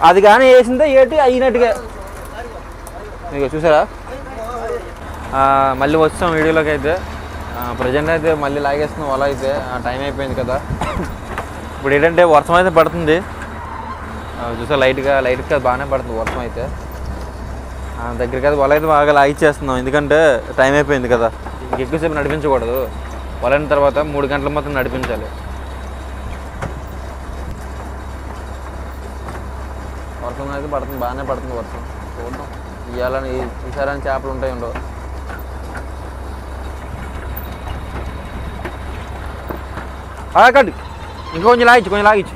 అది కానీ వేసిందే ఏటి అయినట్టుగా. మీకు చూసారా? మళ్ళీ వచ్చాం వీడియోలోకి. అయితే ప్రజెంట్ అయితే మళ్ళీ లాగేస్తున్నాం వల అయితే. టైం అయిపోయింది కదా. ఇప్పుడు ఏంటంటే వర్షం అయితే పడుతుంది. చూసా లైట్గా బాగానే పడుతుంది వర్షం అయితే. దగ్గరికి అయితే వల అయితే బాగా లాగిచ్చేస్తున్నాం, ఎందుకంటే టైం అయిపోయింది కదా. ఎక్కువసేపు నడిపించకూడదు. వల అయిన తర్వాత 3 గంటల మొత్తం నడిపించాలి. వర్షం అయితే పడుతుంది, బాగానే పడుతుంది వర్షం. చూద్దాం ఇవ్వాలని ఈసారి చేపలు ఉంటాయి ఉండవు. కట్టు ఇంకా కొంచెం లాగించు.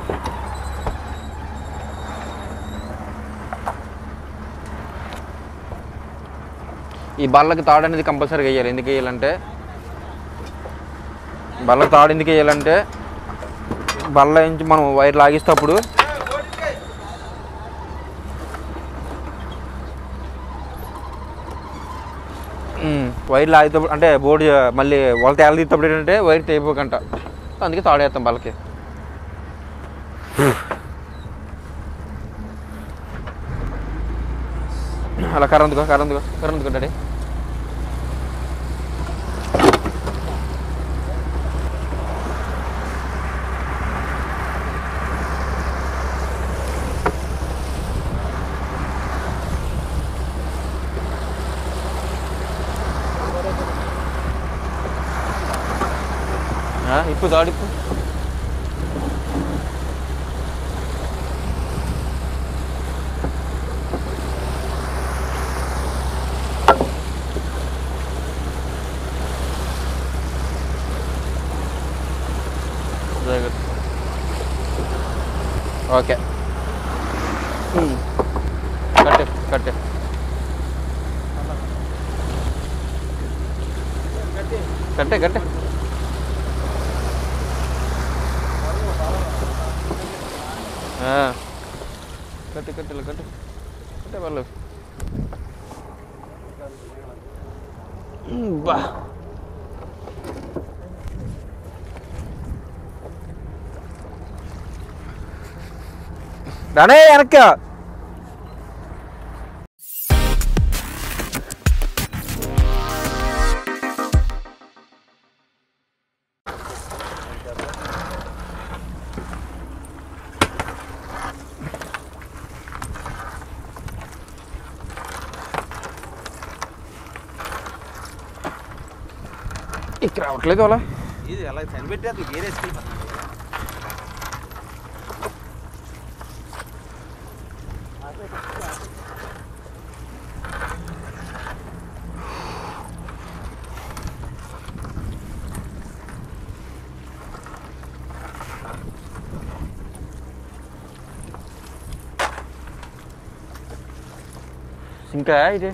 ఈ బల్లకి తాడు అనేది కంపల్సరీగా వేయాలి. ఎందుకు వేయాలంటే బల్లకి తాడు ఎందుకు వేయాలంటే బల్ల నుంచి మనం వైర్ లాగిస్తేప్పుడు వైర్ లాగేటప్పుడు అంటే బోర్డు మళ్ళీ వాళ్ళ తేల తీసేటప్పుడు ఏంటంటే వైర్ తెగిపోకంట, అందుకే తాడేస్తాం బల్లకి. అలా కరెందుకో డాడీ. ఇప్పుడు తాడిప్పు. ఓకే కట్టే వాళ్ళు బా. దానే వెనక్కి ఇక్కడ రావట్లేదు అలా. ఇది అలా చనిపెట్టి అది వేరేసి ఇంకా ఇది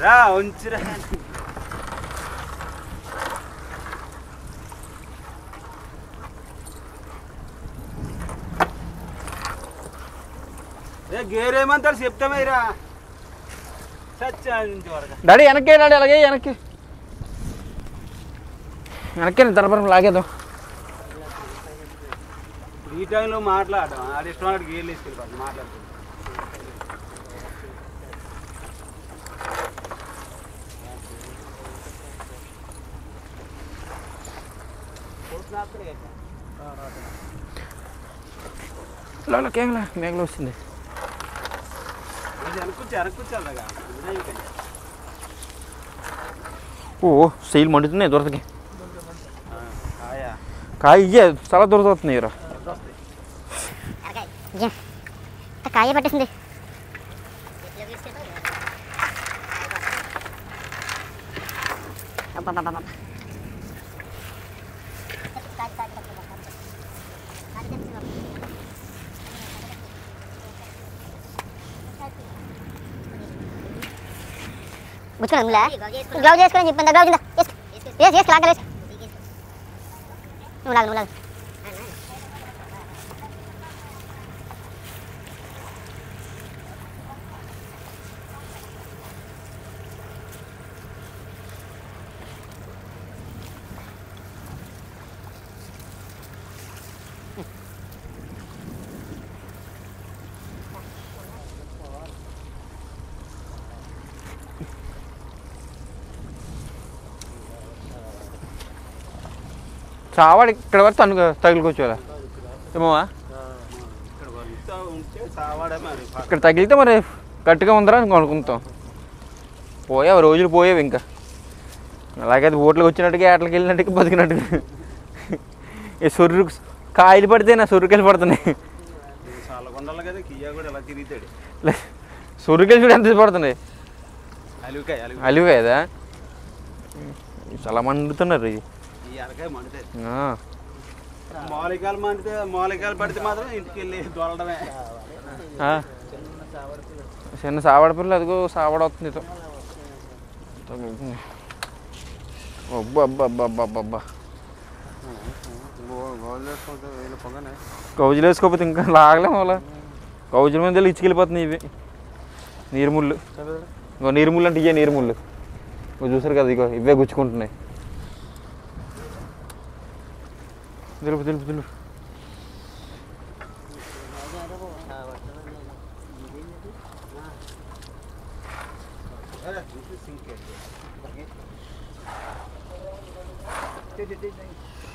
రా ఉంచురా. గేరేమంటారు చెప్తామైరా డాడీ. వెనక్కే డాడీ, అలాగే వెనక్కి తరపురం లాగేద్దాం. ఈ టైంలో మాట్లాడటం అది ఇష్టం, గేర్లు వేసుకెళ్ళి మాట్లాడుతుంది. మేఘలో వస్తుంది. ఓ సెయిల్ మండుతున్నాయి దొరతకి. కాయ ఇయ్యే చాలా దొరత వస్తున్నాయి రా. కాయ పట్టేసింది. గ్లౌజ్ వేసుకొని చెప్పండి. గ్లౌజ్ వేసి లాగలేసి నువ్వు లాగు చావాడు ఇక్కడ వరకు తగులుకోవచ్చురా ఏమోవా ఇక్కడ తగిలితే మరి గట్టిగా ఉందరా అనుకుంటాం పోయావు రోజులు పోయావు ఇంకా అలాగైతే ఓట్లకు వచ్చినట్టుగా ఏటలకు వెళ్ళినట్టుగా బతికినట్టుగా ఈ సొర్రు కాయలు పడితే నా సొర్రుకెళ్ళి పడుతున్నాయి సొర్రుకెళ్ళి చూడు ఎంత పడుతున్నాయి అలివికాయదా చాలా మండుతున్నారు ఇది చిన్న సావడ పిల్లలు అదిగో సావడ వస్తుంది అబ్బా కౌజులు వేసుకోకపోతే ఇంకా లాగలేము అలా కౌజుల మీద ఇచ్చుకెళ్ళిపోతున్నాయి ఇవి నీరుముళ్ళు ఇంకో నీరుముళ్ళు అంటే ఇవే నీరుముళ్ళు చూసారు కదా ఇగో ఇవే గుచ్చుకుంటున్నాయి తెలుపు తెలుపు తెలుపు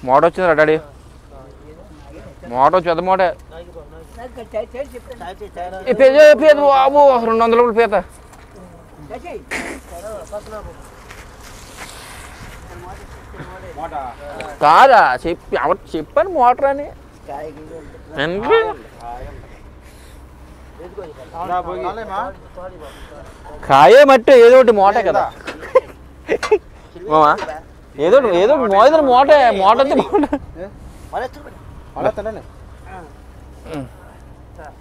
మోట వచ్చిందిరా డాడీ మోట వచ్చి పెద్ద మోటే పీత బాబు 200 రూపాయలు పీత కాదా చెప్పాను మోటార్ అని కాయే మట్టి ఏదో ఒకటి మోటే కదా మామా ఏదో ఏదో మోటే మోట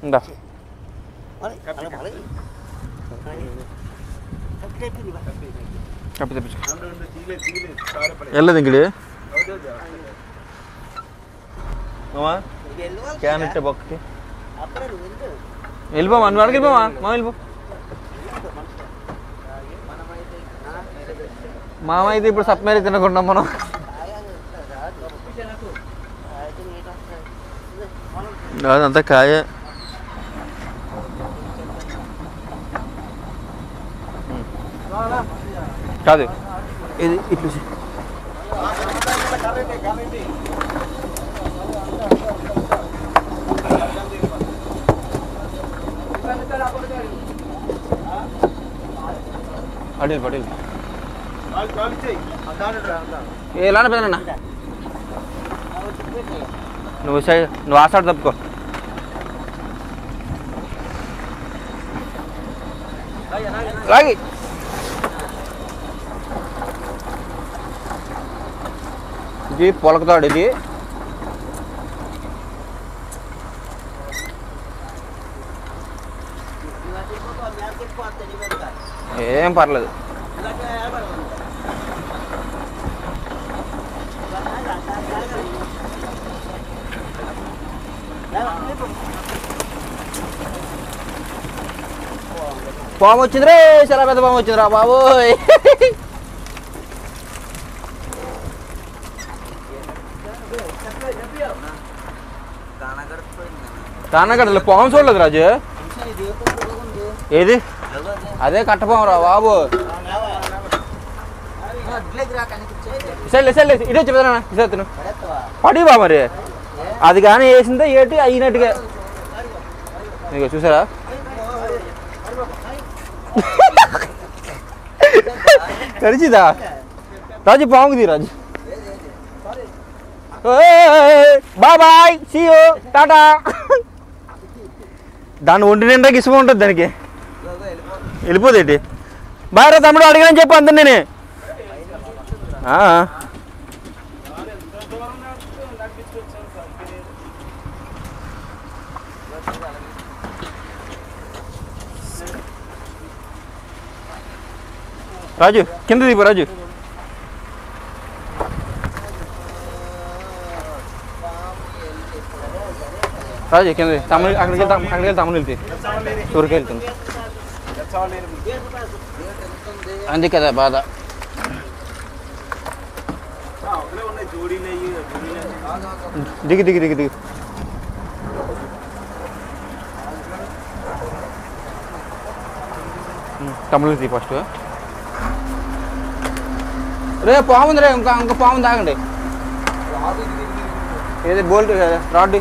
ఇందా కప్పి తెప్పించు వెళ్ళదు ఇంకడి క్యాన్ ఇట్టే పక్కకి వెళ్ళిపోమా నువ్వు అడిగి వెళ్ళిపోమా మా వెళ్ళిపో మామ అయితే ఇప్పుడు సప్మేరీ తినకుండా మనం అదంతా కాయే కాదు ఇది ఇట్లు అడిల్ పడిల్ ఎలానే పెదనా నువ్వు ఆ సైడ్ తప్పుకో లాగి ఇది పొలకతాడు ఇది ఏం పర్లేదు పాము వచ్చిందిరే చాలా పెద్ద పాము వచ్చిందిరా బాబోయ్ తానగడలే పాము చూడలేదు రాజు ఏది అదే కట్టపాము రా బాబు సరే సరే ఇటు వచ్చి పెదనా ఇసేతను పడి బా మరి అది కానీ వేసిందే ఏటి అయినట్టుగా మీకు చూసారా కరిచిదా రాజు పాముకుది Raju bye bye see you tata దాన్ని ఒంటి నిండా ఇసుక ఉంటుంది దానికి వెళ్ళిపోదేంటి బాయ్ రా తమ్ముడు అడిగానని చెప్పు అంత నేనే రాజు కింద దిగు రాజు రాజు కింద తమిళ అక్కడికి వెళ్ళి తమిళ వెళ్తే సూరికి వెళ్తుంది అంతే కదా బాధ. దిగి దిగి దిగి దిగి తమిళ తీ ఫస్ట్. రే పాముంది రే, ఇంకా పాము తాగండి. ఏది బోల్ట్ రాడ్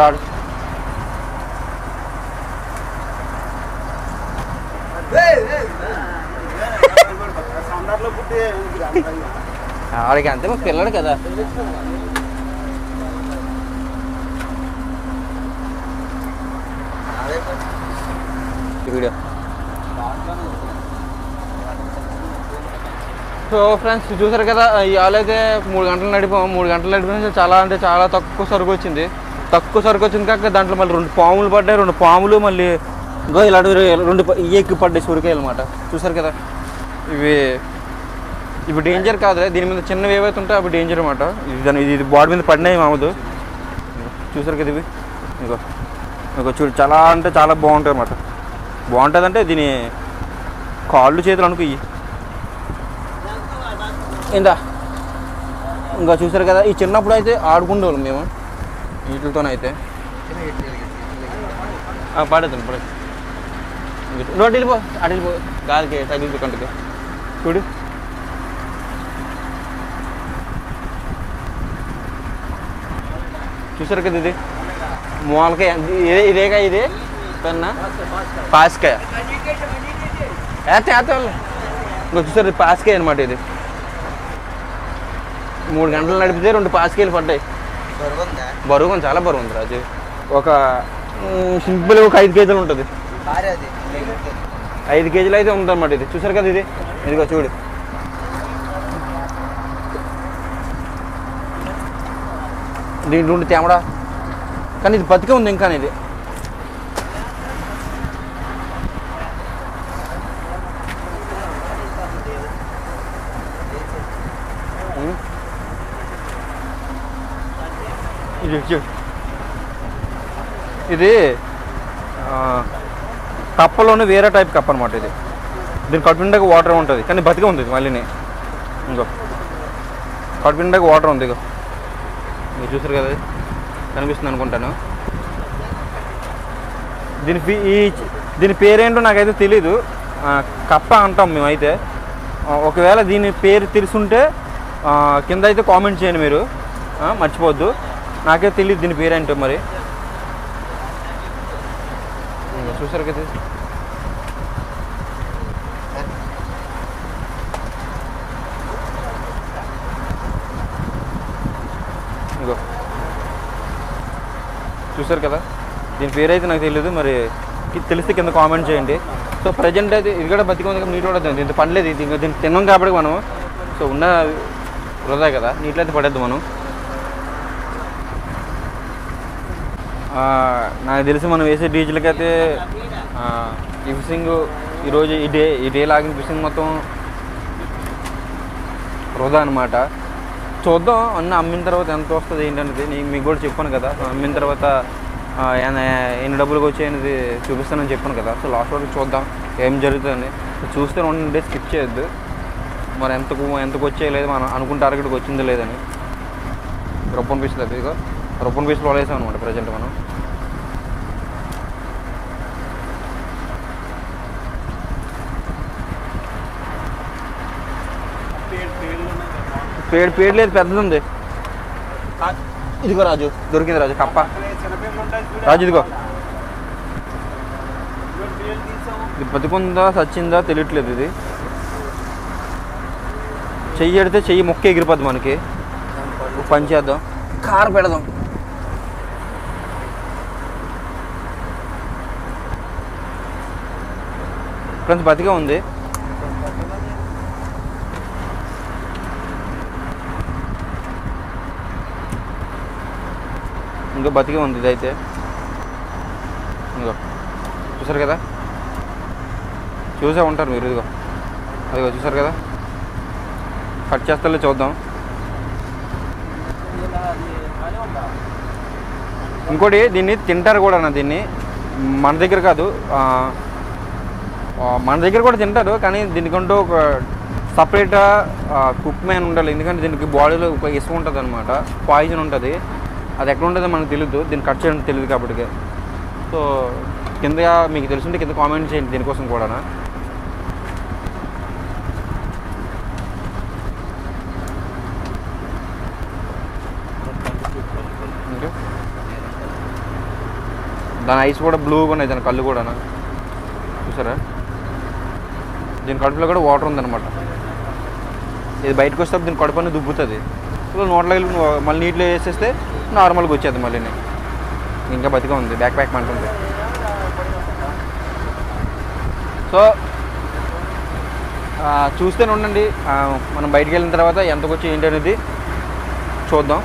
రాడ్ ఆడికి అంతే మాకు పిల్లడు కదా. వీడియో సో ఫ్రెండ్స్ చూసారు కదా, ఇవాళ అయితే 3 గంటలు నడిపాము. 3 గంటలు నడిపిన చాలా అంటే చాలా తక్కువ సరుకు వచ్చింది. కాక దాంట్లో మళ్ళీ 2 పాములు పడ్డాయి. 2 పాములు మళ్ళీ ఇంకో ఇలాంటి 2 ఎక్కి పడ్డాయి సూరికాయలు అనమాట. చూసారు కదా, ఇవి డేంజర్ కాదులే, దీని మీద చిన్నవి ఏవైతే ఉంటాయో అవి డేంజర్ అనమాట. ఇది బాడీ మీద పడినాయి మామూలు. చూసారు కదా ఇవి, ఇంకో చూడు చాలా అంటే చాలా బాగుంటాయి అనమాట. బాగుంటుందంటే దీని కాళ్ళు చేతులు అనుకో ఇందా. ఇంకా చూసారు కదా, ఈ చిన్నప్పుడు అయితే ఆడుకుండేవాళ్ళం మేము వీటితోనైతే. పడేద్దాం పడేది నోటి వెళ్ళిపో, అటు వెళ్ళిపో, గాలికి తగిలిపో కంటికి. చూడు చూసారు కదా, ఇది మూలకాయ, ఇదేగా ఇది పెన్నా పాసికాయ వాళ్ళు. ఇంకా చూసారు పాసికాయ అనమాట. ఇది 3 గంటలు నడిపితే 2 పాసికాయలు పడ్డాయి. బరువు చాలా బరువు ఉంది రాజు. ఒక సింపుల్ ఒక 5 కేజీలు ఉంటుంది. 5 కేజీలు అయితే ఉంటుంది అన్నమాట. ఇది చూసారు కదా, ఇదిగో చూడు. దీంట్లో ఉండి తేమడా, కానీ ఇది బతికే ఉంది ఇంకా. ఇది ఇది కప్పలోనే వేరే టైప్ కప్ప అనమాట. ఇది దీని కడుపుండగా వాటర్ ఉంటుంది, కానీ బతికే ఉంది ఇది మళ్ళీ. ఇంకో కడుపుండగా వాటర్ ఉంది. ఇగో మీరు చూసారు కదా, కనిపిస్తుంది అనుకుంటాను. దీని పేరేంటో నాకైతే తెలీదు. కప్ప అంటాం మేమైతే. ఒకవేళ దీని పేరు తెలుసుంటే కింద అయితే కామెంట్ చేయండి మీరు, మర్చిపోవద్దు. నాకే తెలియదు దీని పేరేంటో మరి. చూసారు కదా, ఇంకో చూసారు కదా, దీని పేరు అయితే నాకు తెలియదు మరి. తెలిస్తే కింద కామెంట్ చేయండి. సో ప్రజెంట్ అయితే ఇది కూడా బతికి ఉంది, నీట్ కూడా ఇంత పడలేదు. ఇది ఇంకా దీన్ని తిన్నాం కాబట్టి మనం, సో ఉన్న వృధా కదా, నీటిలో అయితే పడేద్దు మనం. నాకు తెలిసి మనం వేసే డీజిల్కి అయితే ఈ ఫిషింగ్ ఈరోజు ఈ డే లాగిన ఫిషింగ్ మొత్తం వృధా అనమాట. చూద్దాం అన్న అమ్మిన తర్వాత ఎంత వస్తుంది ఏంటనేది మీకు కూడా చెప్పాను కదా. అమ్మిన తర్వాత ఎన్ని డబ్బులకు వచ్చాయనేది చూపిస్తానని చెప్పాను కదా. సో లాస్ట్ వరకు చూద్దాం ఏం జరుగుతుందని. చూస్తే 1 డే స్కిప్ చేయొద్దు. మరి ఎంతకు వచ్చేయలేదు మనం అనుకుంటే టార్గెట్కి వచ్చిందో లేదని. రొప్పన్ పీసులు అది ఇక రొప్పన్ పీసులు వలేసాం అనమాట ప్రజెంట్ మనం. పేడు లేదు, పెద్దది ఉంది. ఇదిగో రాజు, దొరికింది రాజు కప్ప. రాజు ఇదిగో, ఇది బతికుందా చచ్చిందా తెలియట్లేదు. ఇది చెయ్యి ఎడితే చెయ్యి మొక్క ఎగిరిపోద్ది మనకి. పని చేద్దాం, కారం పెడదాం. ఫ్రెండ్స్ బతికే ఉంది. ఇంకో బతికే ఉంది ఇదైతే. ఇంకో చూసారు కదా, చూసే ఉంటారు మీరు. ఇదిగో అదిగో చూసారు కదా, కట్ చేస్తాలో చూద్దాం. ఇంకోటి దీన్ని తింటారు కూడా అన్న, దీన్ని మన దగ్గర కాదు, మన దగ్గర కూడా తింటారు, కానీ దీనికంటూ ఒక సపరేట్ కుక్ మ్యాన్ ఉండాలి. ఎందుకంటే దీనికి బాడీలో ఒక ఇసుక ఉంటుంది అనమాట, పాయిజన్ ఉంటుంది. అది ఎక్కడ ఉంటుందో మనకు తెలియదు, దీన్ని కట్ చేయడం తెలియదు కాబట్టి. సో కింద మీకు తెలుసుంటే కింద కామెంట్ చేయండి దీనికోసం కూడా. దాని ఐస్ కూడా బ్లూగా ఉన్నాయి, దాని కళ్ళు కూడా చూసారా. దీని కడుపులో కూడా వాటర్ ఉందన్నమాట. ఇది బయటకు వస్తే దీని కడుపు అనేది దుబ్బుతుంది. సో నోట్లో మళ్ళీ నీటిలో వేసేస్తే నార్మల్గా వచ్చేది మళ్ళీ. ఇంకా బతిగా ఉంది, బ్యాక్ ప్యాక్ అంటుంది. సో చూస్తూనే ఉండండి, మనం బయటికి వెళ్ళిన తర్వాత ఎంతకు వచ్చి ఏంటి అనేది చూద్దాం.